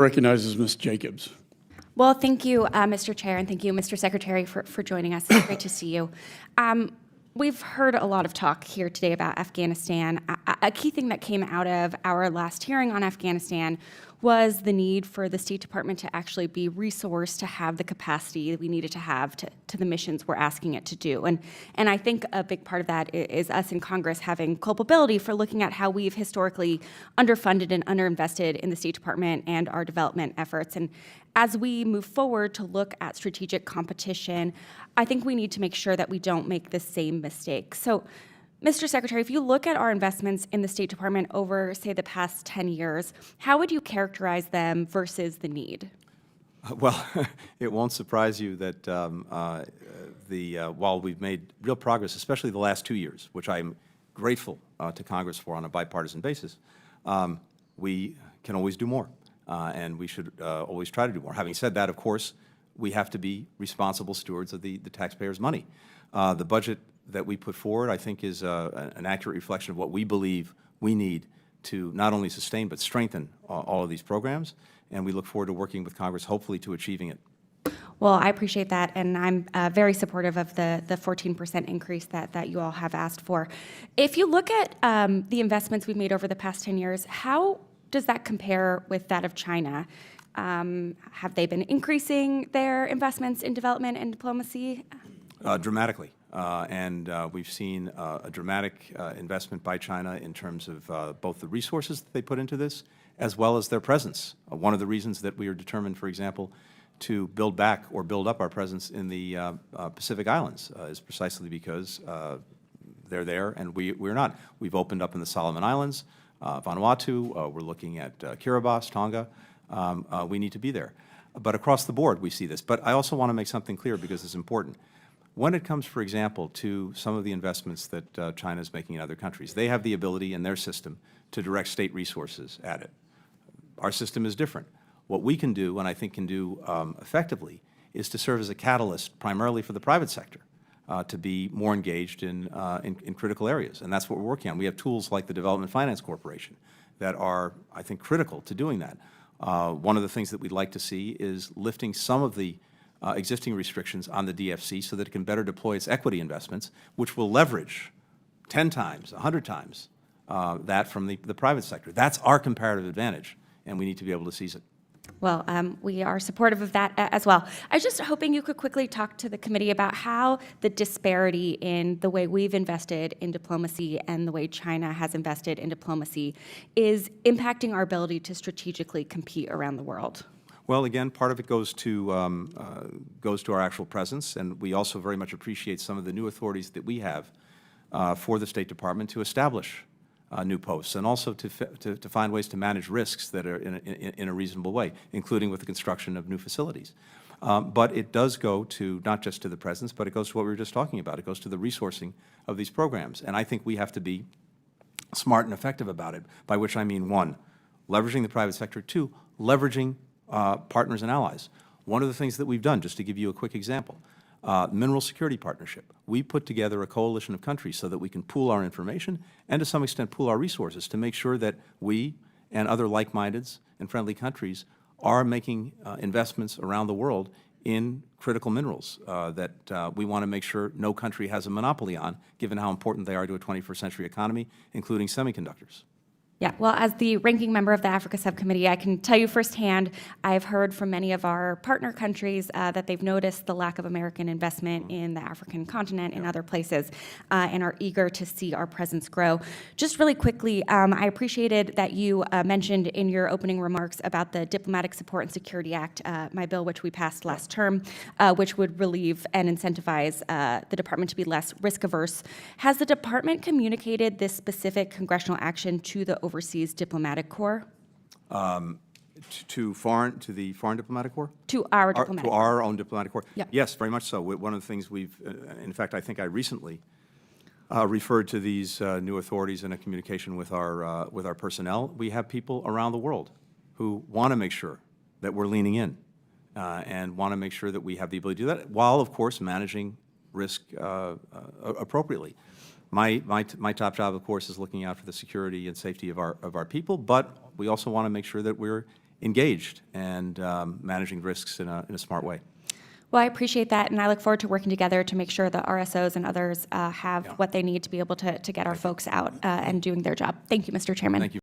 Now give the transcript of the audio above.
Recognizes Ms. Jacobs. Well, thank you, Mr. Chair, and thank you, Mr. Secretary, for joining us. It's great to see you. We've heard a lot of talk here today about Afghanistan. A key thing that came out of our last hearing on Afghanistan was the need for the State Department to actually be resourced to have the capacity that we needed to have to the missions we're asking it to do. And I think a big part of that is us in Congress having culpability for looking at how we've historically underfunded and underinvested in the State Department and our development efforts. And as we move forward to look at strategic competition, I think we need to make sure that we don't make the same mistake. So, Mr. Secretary, if you look at our investments in the State Department over, say, the past 10 years, how would you characterize them versus the need? Well, it won't surprise you that while we've made real progress, especially the last 2 years, which I'm grateful to Congress for on a bipartisan basis, we can always do more, and we should always try to do more. Having said that, of course, we have to be responsible stewards of the taxpayers' money. The budget that we put forward, I think, is an accurate reflection of what we believe we need to not only sustain but strengthen all of these programs, and we look forward to working with Congress, hopefully, to achieving it. Well, I appreciate that, and I'm very supportive of the 14% increase that you all have asked for. If you look at the investments we've made over the past 10 years, how does that compare with that of China? Have they been increasing their investments in development and diplomacy? Dramatically. We've seen a dramatic investment by China in terms of both the resources that they put into this as well as their presence. One of the reasons that we are determined, for example, to build back or build up our presence in the Pacific Islands is precisely because they're there and we're not. We've opened up in the Solomon Islands, Vanuatu, we're looking at Kiribati, Tonga. We need to be there. But across the board, we see this. But I also want to make something clear because it's important. When it comes, for example, to some of the investments that China is making in other countries, they have the ability in their system to direct state resources at it. Our system is different. What we can do, and I think can do effectively, is to serve as a catalyst primarily for the private sector to be more engaged in critical areas. And that's what we're working on. We have tools like the Development Finance Corporation that are, I think, critical to doing that. One of the things that we'd like to see is lifting some of the existing restrictions on the DFC so that it can better deploy its equity investments, which will leverage 10 times, 100 times that from the private sector. That's our comparative advantage, and we need to be able to seize it. Well, we are supportive of that as well. I was just hoping you could quickly talk to the committee about how the disparity in the way we've invested in diplomacy and the way China has invested in diplomacy is impacting our ability to strategically compete around the world. Well, again, part of it goes to our actual presence, and we also very much appreciate some of the new authorities that we have for the State Department to establish new posts, and also to find ways to manage risks that are in a reasonable way, including with the construction of new facilities. But it does go to not just to the presence, but it goes to what we were just talking about. It goes to the resourcing of these programs, and I think we have to be smart and effective about it. By which I mean, one, leveraging the private sector; two, leveraging partners and allies. One of the things that we've done, just to give you a quick example, Mineral Security Partnership. We put together a coalition of countries so that we can pool our information and to some extent pool our resources to make sure that we and other like-minded and friendly countries are making investments around the world in critical minerals that we want to make sure no country has a monopoly on, given how important they are to a 21st century economy, including semiconductors. Yeah, well, as the ranking member of the Africa Subcommittee, I can tell you firsthand, I've heard from many of our partner countries that they've noticed the lack of American investment in the African continent and other places and are eager to see our presence grow. Just really quickly, I appreciated that you mentioned in your opening remarks about the Diplomatic Support and Security Act, my bill, which we passed last term, which would relieve and incentivize the department to be less risk-averse. Has the department communicated this specific congressional action to the Overseas Diplomatic Corps? To the foreign diplomatic corps? To our diplomatic corps. To our own diplomatic corps? Yeah. Yes, very much so. One of the things we've, in fact, I think I recently referred to these new authorities in a communication with our personnel. We have people around the world who want to make sure that we're leaning in and want to make sure that we have the ability to do that, while, of course, managing risk appropriately. My top job, of course, is looking out for the security and safety of our people, but we also want to make sure that we're engaged and managing risks in a smart way. Well, I appreciate that, and I look forward to working together to make sure the RSOs and others have what they need to be able to get our folks out and doing their job. Thank you, Mr. Chairman. Thank you.